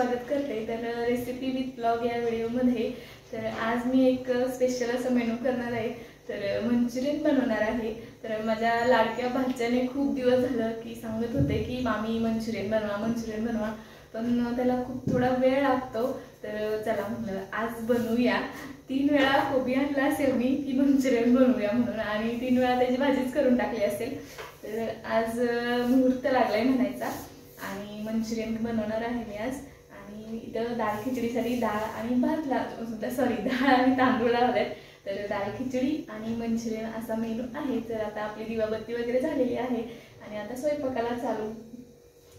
स्वागत करते तर रेसिपी विथ ब्लॉग या व्हिडिओमध्ये। तर आज मी एक स्पेशल असं मेनू करणार आहे, तर मंचुरियन बनवणार आहे। तर माझ्या लाडक्या भाच्याने खूप दिवस झालं की सांगत होते की मामी मंचुरियन बनवा, पण त्याला खूप थोडा वेळ लागतो। तर चला म्हणलं आज बनवूया। 3 वेळा कोबी आणला असेल मी की मंचुरियन बनवूया म्हणून, आणि 3 वेळा त्याची भाजीच करून टाकली असेल। तर आज मुहूर्त लागलाय म्हणायचा आणि मंचुरियन बनवणार आहे मी आज। आणि इथं डाळ खिचडीसाठी डाळ आणि भात डाळ आणि तांदूळ लावलेत। तर डाळ खिचडी आणि मंचुरियन असा मेनू आहे। तर आता आपली दिवाबत्ती वगैरे झालेली आहे आणि आता स्वयंपाकाला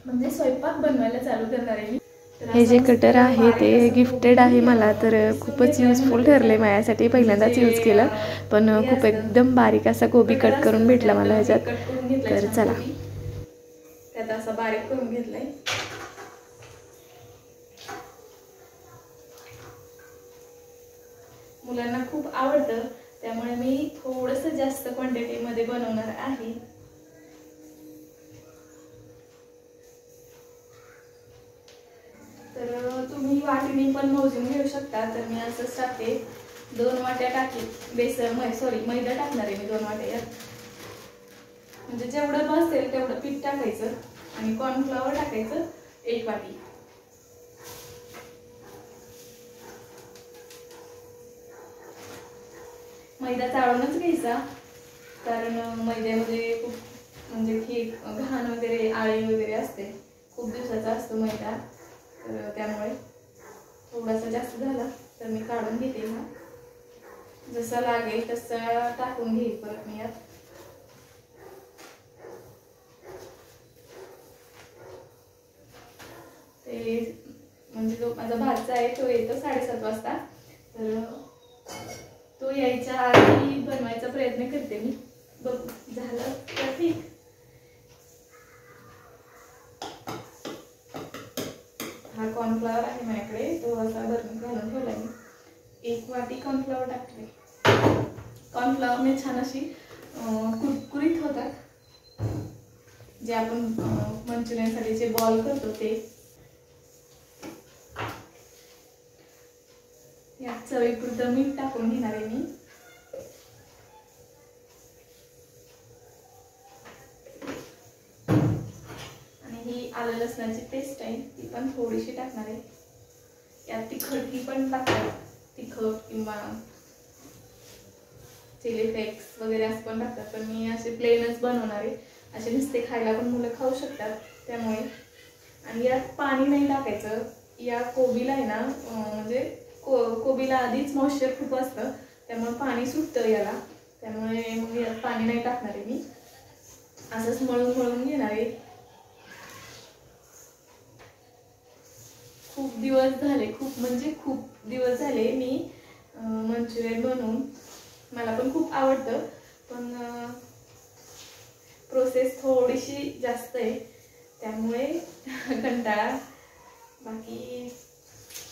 म्हणजे स्वयंपाक बनवायला चालू करणार आहे मी। हे जे कटर आहे ते गिफ्टेड आहे मला, तर खूपच युजफुल ठरले माझ्यासाठी। पहिल्यांदाच यूज केलं, पण खूप एकदम बारीक असा कोबी कट करून भेटला मला ह्याच्यात। तर चला त्यात असा बारीक करून घेतलाय। मुलांना खूप आवडतं, त्यामुळे मी थोडंसं जास्त क्वांटिटीमध्ये बनवणार आहे। तर तुम्ही वाटीने पण मोजून घेऊ शकता। तर मी असंच टाकते, 2 वाट्या टाकली मैदा टाकणार आहे मी 2 वाट्या। म्हणजे जेवढं बसेल तेवढं पीठ टाकायचं आणि कॉर्नफ्लॉवर टाकायचं 1 वाटी। मैदा चाळूनच घ्यायचा, कारण मैद्यामध्ये खूप म्हणजे घाण वगैरे आळी वगैरे असते, खूप दिवसाचा असतो मैदा। तर त्यामुळे थोडासा जास्त झाला तर मी काढून घेते। हा जसा लागेल तसा टाकून घेईल परत मी यात। ते म्हणजे जो माझा भाचा आहे तो येतो 7:30 वाजता, तर तो यायच्या आधी बनवायचा प्रयत्न करते मी। बघ झालं तर ठीक। हा कॉर्नफ्लॉवर आहे माझ्याकडे, तो असा भरून घालून ठेवला मी। 1 वाटी कॉर्नफ्लॉवर टाकले। कॉर्नफ्लॉवरने छान अशी कुरकुरीत होतात, जे आपण मंचुरियनसाठी जे बॉल करतो ते। यात चवीपुरतं मीठ टाकून घेणार आहे मी। आणि ही आलं लसणाची पेस्ट आहे ती पण थोडीशी टाकणार आहे। यात तिखट ही पण टाकतात, तिखट किंवा चिली फ्लेक्स वगैरे असं पण टाकतात, पण मी असे प्लेनच बनवणार आहे। असे नुसते खायला पण मुलं खाऊ शकतात त्यामुळे। आणि यात पाणी नाही टाकायचं। या कोबीला आहे ना म्हणजे कोबीला आधीच मॉइश्चर खूप असतं, त्यामुळे पाणी सुटतं याला, त्यामुळे मग यात पाणी नाही टाकणार आहे मी। असंच मळून घेणार आहे। खूप दिवस झाले मी मंचुरियन बनवून, मला पण खूप आवडतं, पण प्रोसेस थोडीशी जास्त आहे त्यामुळे कंटाळा। बाकी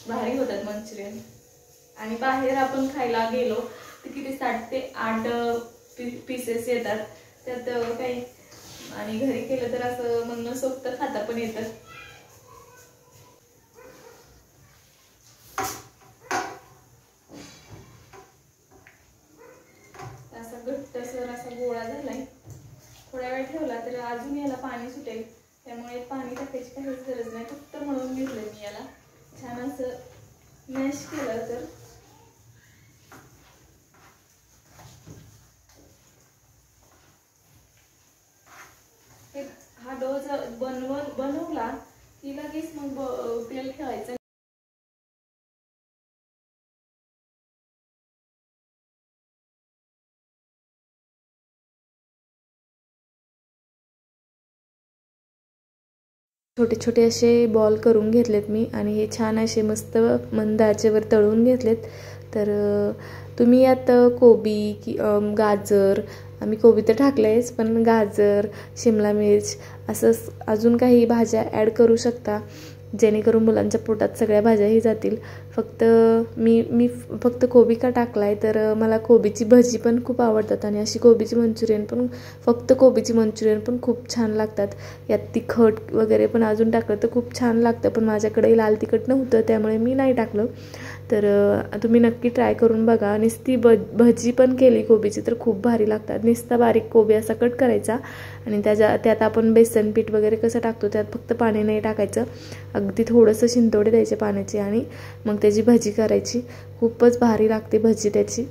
भारी होतात मंचुरियन। आणि बाहेर आपण खायला गेलो तर किती 7 ते 8 पीसेस येतात त्यात काही, आणि घरी केलं तर असं मनसोक्त खाता पण येतं। असा घट्टसर असा गोळा झालाय। थोड्या वेळ ठेवला तर अजून याला पाणी सुटेल, त्यामुळे पाणी टाकायची काहीच गरज नाही। फक्त मळून घेतलंय मी याला, छान असं मॅश केलं तर हा डो बनवला की लगेच मग तेल ठेवायचं। छोटे छोटे असे बॉल करून घेतलेत मी, आणि हे छान असे मस्त मंद आचेवर तळून घेतलेत। तर तुम्ही यात कोबी गाजर, आम्ही कोबी तर टाकलंयच, पण गाजर, शिमला मिर्च असं अजून काही भाज्या ॲड करू शकता। जेणेकरून मुलांच्या पोटात सगळ्या भाज्याही जातील. फक्त मी फक्त कोबी का टाकला आहे तर मला कोबीची भजी पण खूप आवडतात आणि अशी कोबीची मंचुरियन पण, फक्त कोबीची मंचुरियन पण खूप छान लागतात. यात तिखट वगैरे पण अजून टाकलं तर खूप छान लागतं, पण माझ्याकडे लाल तिखट नव्हतं त्यामुळे मी नाही टाकलं. तर तुम्ही नक्की ट्राय करून बघा. नुसती भजी पण केली कोबीची तर खूप भारी लागतात. नुसता बारीक कोबी असा कट करायचा आणि त्यात आपण बेसन पीठ वगैरे कसं टाकतो त्यात फक्त पाणी नाही टाकायचं, अगदी थोडंसं शिंतोडे द्यायचे पाण्याचे आणि मग त्याची भजी करायची. खूपच भारी लागते भजी त्याची.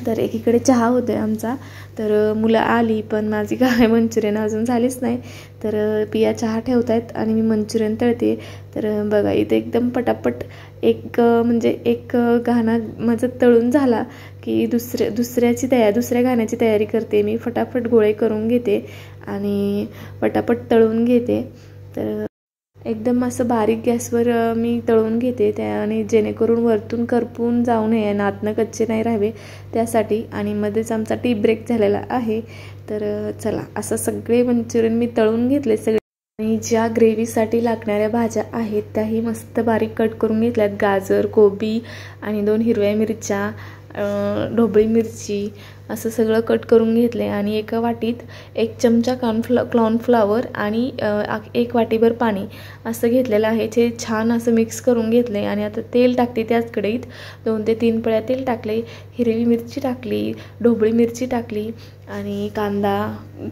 तर एकीकडे चहा होते आमचा, तर मुलं आली पण माझी काय मंचुरियन अजून झालीच नाही. तर पिया चहा ठेवत आहेत आणि मी मंचुरियन तळते. तर बघा इथे एकदम पटापट एक घाणा माझं तळून झाला की दुसऱ्या घाण्याची तयारी करते मी. फटाफट गोळे करून घेते आणि पटापट तळून घेते. तर एकदम असं बारीक गॅसवर मी तळून घेते त्याने, जेणेकरून वरतून करपून जाऊ नये, नातनं कच्चे नाही राहावे त्यासाठी. आणि मध्येच आमचा टी ब्रेक झालेला आहे. तर चला असं सगळे मंचुरियन मी तळून घेतले सगळे. आणि ज्या ग्रेव्हीसाठी लागणाऱ्या भाज्या आहेत त्याही मस्त बारीक कट करून घेतल्यात. गाजर, कोबी आणि 2 हिरव्या मिरच्या, ढोबळी मिरची असं सगळं कट करून घेतले. आणि एका वाटीत 1 चमचा कॉर्नफ्लॉवर आणि 1 वाटीभर पाणी असं घेतलेलं आहे. ते छान असं मिक्स करून घेतले. आणि आता तेल टाकते त्याच कढईत. 2 ते 3 पळ्या तेल टाकले, हिरवी मिरची टाकली, ढोबळी मिरची टाकली आणि कांदा,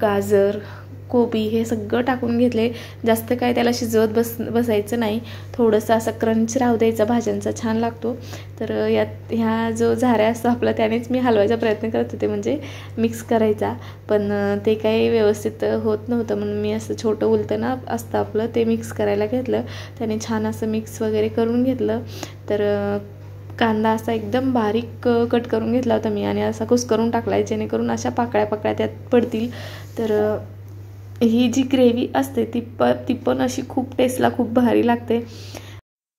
गाजर, कोबी हे सगळं टाकून घेतले. जास्त काय त्याला शिजवत बसायचं नाही, थोडंसं असं क्रंच राहू द्यायचा, भाज्यांचा छान लागतो. तर ह्या जो झाऱ्या असतो आपला त्यानेच मी हलवायचा प्रयत्न करत होते, म्हणजे मिक्स करायचा, पण ते काही व्यवस्थित होत नव्हतं. म्हणून मी असं छोटं उलटं असतं आपलं ते मिक्स करायला घेतलं. त्याने छान असं मिक्स वगैरे करून घेतलं. तर कांदा असा एकदम बारीक कट करून घेतला होता मी आणि असा कुस्करून टाकला आहे, जेणेकरून अशा पाकळ्या त्यात पडतील. तर ही जी ग्रेव्ही असते ती पण अशी खूप टेस्टला खूप भारी लागते.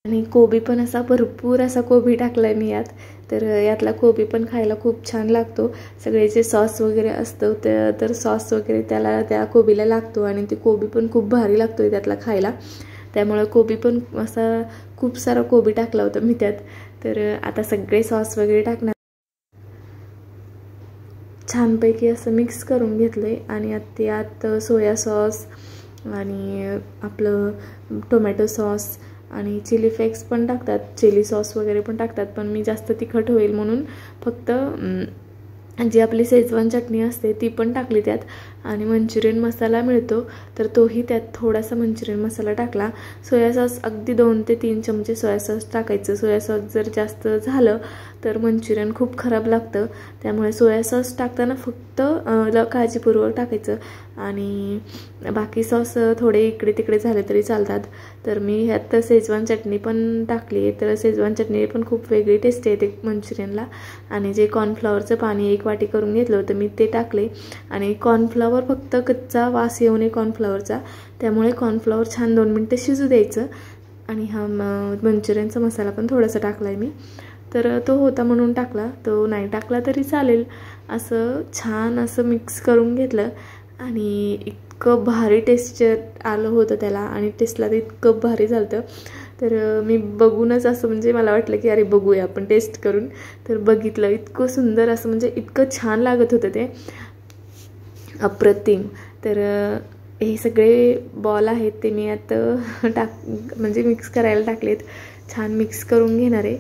आणि कोबी पण असा भरपूर असा कोबी टाकला आहे मी यात. तर यातला कोबी पण खायला खूप छान लागतो. सगळे जे सॉस वगैरे असतं तर सॉस वगैरे त्या कोबीला लागतो आणि ते कोबी पण खूप भारी लागतो त्यातला खायला. त्यामुळे कोबी पण असा खूप सारा कोबी टाकला होता मी त्यात. तर आता सगळे सॉस वगैरे टाकणार, छानपैकी असं मिक्स करून घेतलं. आणि यात सोया सॉस आणि आपलं टोमॅटो सॉस आणि चिली फ्लेक्स पण टाकतात, चिली सॉस वगैरे पण टाकतात, पण मी जास्त तिखट होईल म्हणून फक्त जी आपली शेजवान चटणी असते ती पण टाकली त्यात. आणि मंचुरियन मसाला मिळतो तर तोही त्यात थोडासा मंचुरियन मसाला टाकला. सोया सॉस अगदी 2 ते 3 चमचे सोया सॉस टाकायचं. सोया सॉस जर जास्त झालं तर मंचुरियन खूप खराब लागतं, त्यामुळे सोया सॉस टाकताना फक्त काळजीपूर्वक टाकायचं. आणि बाकी सॉस थोडे इकडे तिकडे झाले तरी चालतात. तर मी ह्यात शेजवान चटणी पण टाकली, तर शेजवान चटणी पण खूप वेगळी टेस्ट येते मंचुरियनला. आणि जे कॉर्नफ्लॉवरचं पाणी 1 वाटी करून घेतलं होतं मी ते टाकले. आणि कॉर्नफ्लॉवर फक्त कच्चा वास येऊ नये कॉर्नफ्लॉवरचा, त्यामुळे कॉर्नफ्लॉवर छान 2 मिनटं शिजू द्यायचं. आणि हा मंचुरियनचा मसाला पण थोडासा टाकला आहे मी, तर तो होता म्हणून टाकला, तो नाही टाकला तरी चालेल. असं छान असं मिक्स करून घेतलं आणि इतकं भारी टेक्स्चर आलं होतं त्याला आणि टेस्टला तर इतकं भारी झालं. तर मी बघूनच असं म्हणजे मला वाटलं की अरे बघूया आपण टेस्ट करून. तर बघितलं, इतकं सुंदर असं म्हणजे इतकं छान लागत होतं ते, अप्रतिम. तर हे सगळे बॉल आहेत ते मी आता म्हणजे मिक्स करायला टाकलेत. छान मिक्स करून घेणार आहे.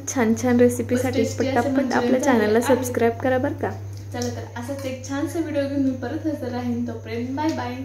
छान छान रेसिपीसाठी पटापट आपल्या चॅनलला सबस्क्राईब करा बरं का. चला तर असाच एक छानसा व्हिडिओ घेऊन मी परत हजर राहीन. तोपर्यंत बाय बाय.